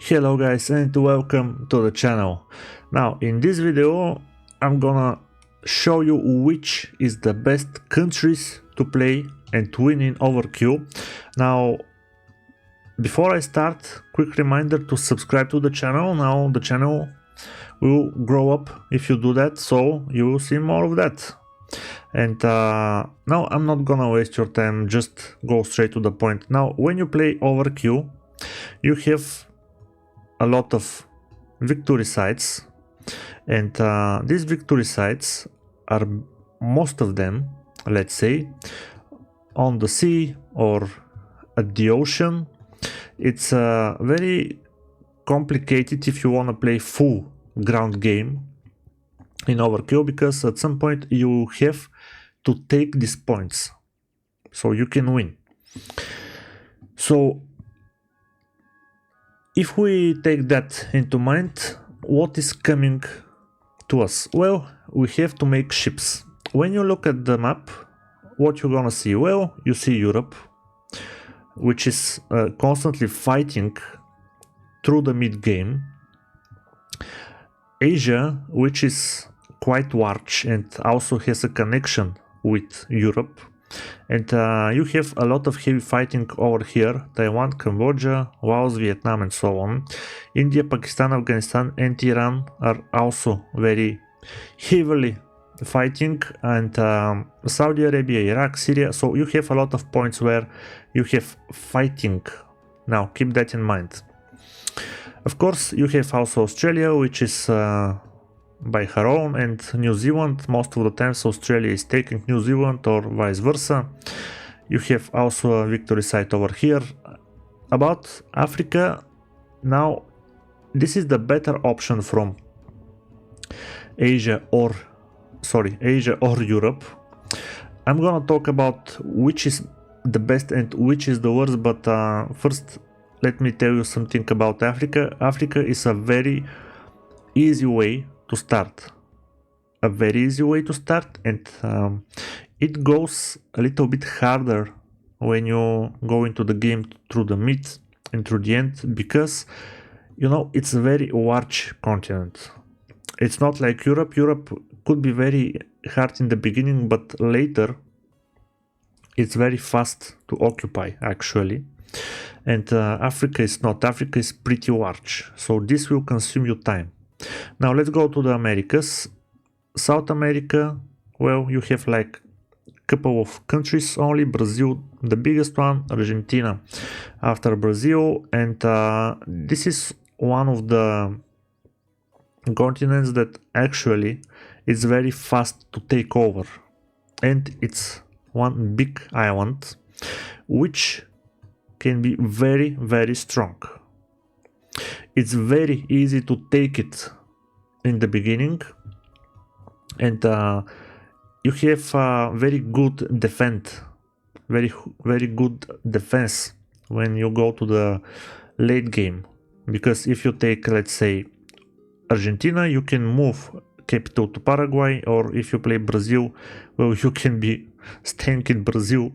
Hello guys and welcome to the channel. Now in this video I'm gonna show you which is the best countries to play and win in OverQ. Now before I start, quick reminder to subscribe to the channel. Now the channel will grow up if you do that, so you will see more of that. And now I'm not gonna waste your time, just go straight to the point. Now when you play OverQ, you have a lot of victory sites, and these victory sites are most of them, let's say, on the sea or at the ocean. It's very complicated if you want to play full ground game in Overkill, because at some point you have to take these points so you can win. So if we take that into mind, what is coming to us? Well, we have to make ships. When you look at the map, what you're gonna see? Well, you see Europe, which is constantly fighting through the mid-game. Asia, which is quite large and also has a connection with Europe. And you have a lot of heavy fighting over here: Taiwan, Cambodia, Laos, Vietnam, and so on. India, Pakistan, Afghanistan, and Iran are also very heavily fighting, and Saudi Arabia, Iraq, Syria. So you have a lot of points where you have fighting. Now keep that in mind. Of course, you have also Australia, which is by her own, and New Zealand. Most of the times Australia is taking New Zealand or vice versa. You have also a victory site over here. About Africa, now this is the better option from Asia or Europe. I'm gonna talk about which is the best and which is the worst, but first let me tell you something about Africa. Africa is a very easy way to start. And it goes a little bit harder when you go into the game through the mid and through the end, because you know it's a very large continent. It's not like Europe. Europe could be very hard in the beginning, but later it's very fast to occupy actually. And Africa is not. Africa is pretty large, so this will consume you time. Now let's go to the Americas. South America, well, you have like a couple of countries only. Brazil, the biggest one, Argentina after Brazil, and this is one of the continents that actually is very fast to take over, and it's one big island which can be very, very strong. It's very easy to take it in the beginning, and you have very good defense, very good defense when you go to the late game. Because if you take, let's say, Argentina, you can move capital to Paraguay, or if you play Brazil, well, you can be staying in Brazil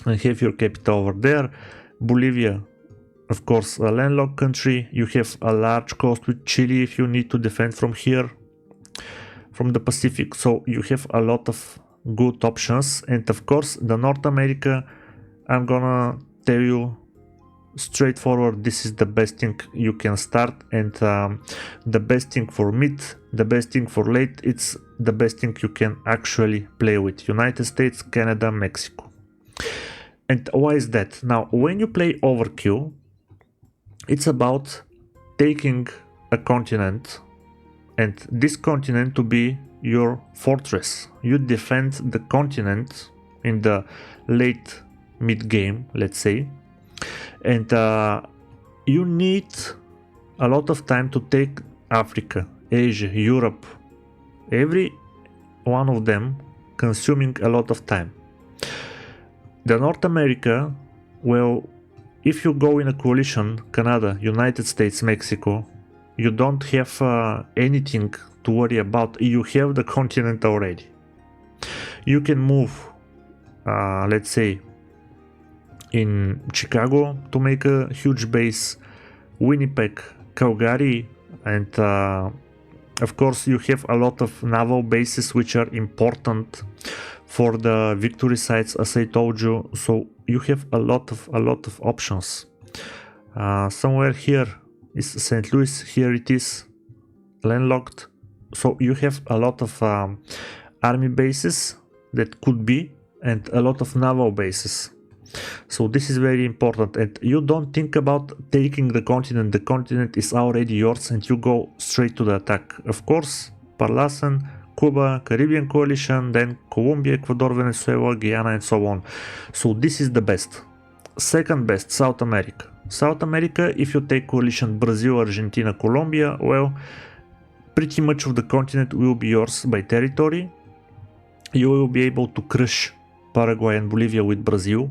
and have your capital over there. Bolivia, of course, a landlocked country. You have a large coast with Chile if you need to defend from here, from the Pacific. So you have a lot of good options. And of course, the North America, I'm gonna tell you straightforward, this is the best thing you can start, and the best thing for mid, the best thing for late, it's the best thing you can actually play with: United States, Canada, Mexico. And why is that? Now when you play Overkill, it's about taking a continent, and this continent to be your fortress. You defend the continent in the late mid game, let's say, and you need a lot of time to take Africa, Asia, Europe, every one of them consuming a lot of time. The North America, well, if you go in a coalition, Canada, United States, Mexico, you don't have anything to worry about. You have the continent already. You can move, let's say, in Chicago to make a huge base, Winnipeg, Calgary, and of course you have a lot of naval bases which are important for the victory sites, as I told you. So you have a lot of options. Somewhere here is St. Louis. Here it is landlocked. So you have a lot of army bases that could be, and a lot of naval bases. So this is very important, and you don't think about taking the continent is already yours and you go straight to the attack. Of course, Parlacen, Cuba, Caribbean coalition, then Colombia, Ecuador, Venezuela, Guyana, and so on. So this is the best. Second best, South America. South America, if you take coalition Brazil, Argentina, Colombia, well, pretty much of the continent will be yours by territory. You will be able to crush Paraguay and Bolivia with Brazil,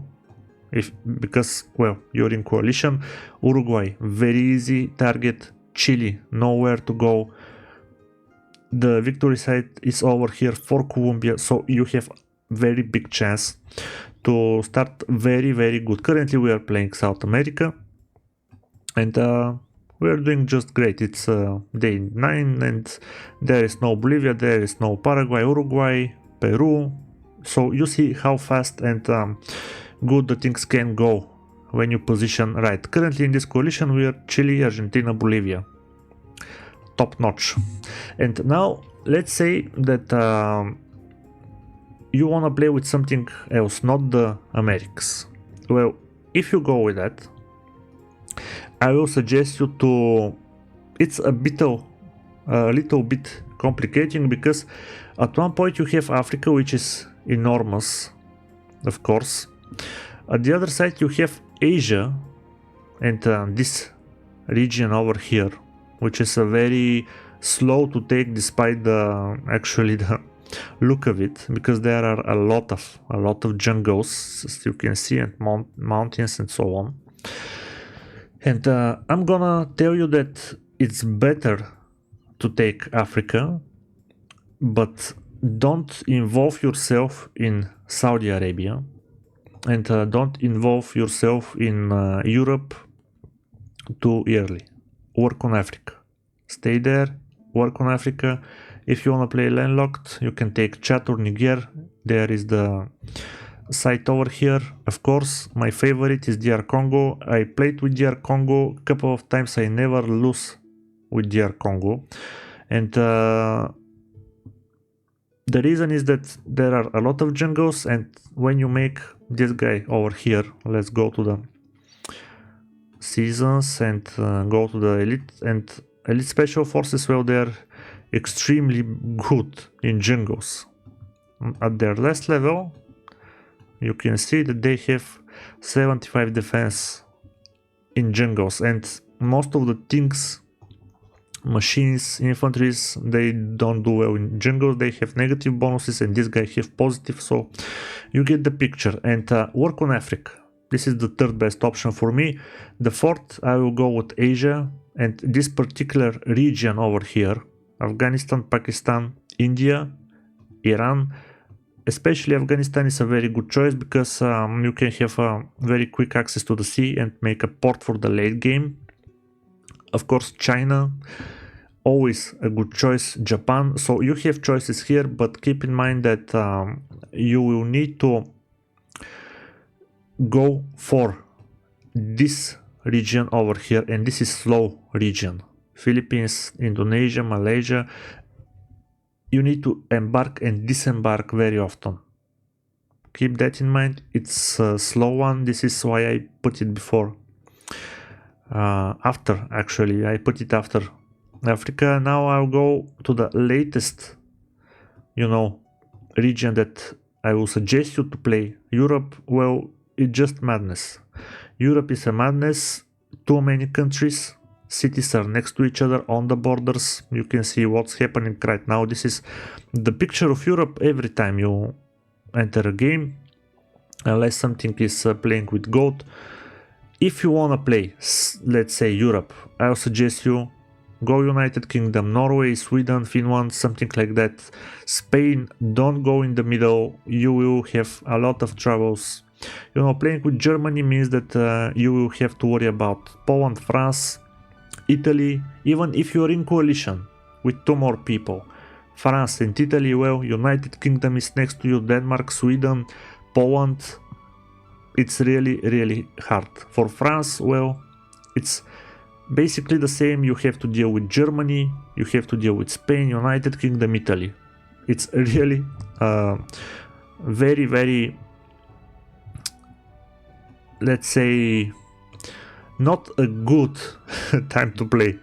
because, well, you're in coalition. Uruguay, very easy target. Chile, nowhere to go. The victory site is over here for Colombia, so you have very big chance to start very good. Currently we are playing South America, and we are doing just great. It's day 9, and there is no Bolivia, there is no Paraguay, Uruguay, Peru. So you see how fast and good the things can go when you position right. Currently in this coalition we are Chile, Argentina, Bolivia. Top notch. And now let's say that you want to play with something else, not the Americas. Well, if you go with that, I will suggest you to... It's a little bit complicating, because at one point you have Africa, which is enormous, of course. At the other side you have Asia, and this region over here, which is a very slow to take, despite actually the look of it, because there are a lot of jungles, as you can see, and mountains and so on. And I'm gonna tell you that it's better to take Africa, but don't involve yourself in Saudi Arabia, and don't involve yourself in Europe too early. Work on Africa. Stay there, work on Africa. If you want to play landlocked, you can take Chad or Niger. There is the site over here. Of course, my favorite is DR Congo. I played with DR Congo a couple of times. I never lose with DR Congo. And the reason is that there are a lot of jungles, and when you make this guy over here, let's go to the seasons and go to the elite and elite special forces. Well, they're extremely good in jungles. At their last level, you can see that they have 75 defense in jungles, and most of the things, machines, infantries, they don't do well in jungles. They have negative bonuses, and this guy have positive, so you get the picture. And work on Africa. This is the third best option for me. The fourth, I will go with Asia, and this particular region over here, Afghanistan, Pakistan, India, Iran. Especially Afghanistan is a very good choice, because you can have very quick access to the sea and make a port for the late game. Of course, China, always a good choice. Japan. So you have choices here, but keep in mind that you will need to go for this region over here, and this is slow region. Philippines, Indonesia, Malaysia. You need to embark and disembark very often. Keep that in mind. It's a slow one. This is why I put it before. After, actually, I put it after Africa. Now I'll go to the latest, region that I will suggest you to play. Europe, well, it's just madness. Europe is a madness. Too many countries. Cities are next to each other on the borders. You can see what's happening right now. This is the picture of Europe every time you enter a game, unless something is playing with gold. If you want to play, let's say, Europe, I'll suggest you go United Kingdom, Norway, Sweden, Finland, something like that. Spain, don't go in the middle. You will have a lot of troubles. Playing with Germany means that you will have to worry about Poland, France, Italy, even if you're in coalition with 2 more people. France and Italy, well, United Kingdom is next to you, Denmark, Sweden, Poland. It's really hard. For France, well, it's basically the same. You have to deal with Germany, you have to deal with Spain, United Kingdom, Italy. It's really very, let's say, not a good time to play.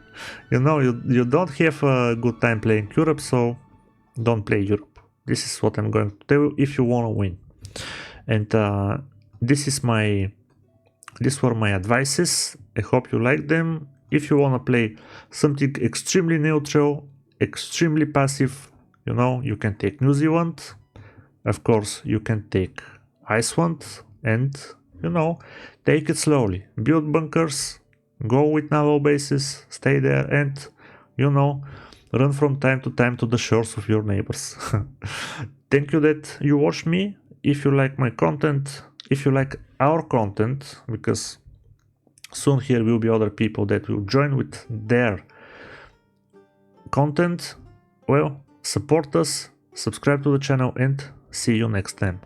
You know, you don't have a good time playing Europe, so don't play Europe. This is what I'm going to tell you if you want to win. And these were my advices. I hope you like them. If you want to play something extremely neutral, extremely passive, you know, you can take New Zealand. Of course, you can take Iceland, and, you know, take it slowly. Build bunkers, go with naval bases, stay there, and, you know, run from time to time to the shores of your neighbors. Thank you that you watched me. If you like my content, if you like our content, because soon here will be other people that will join with their content, well, support us, subscribe to the channel, and see you next time.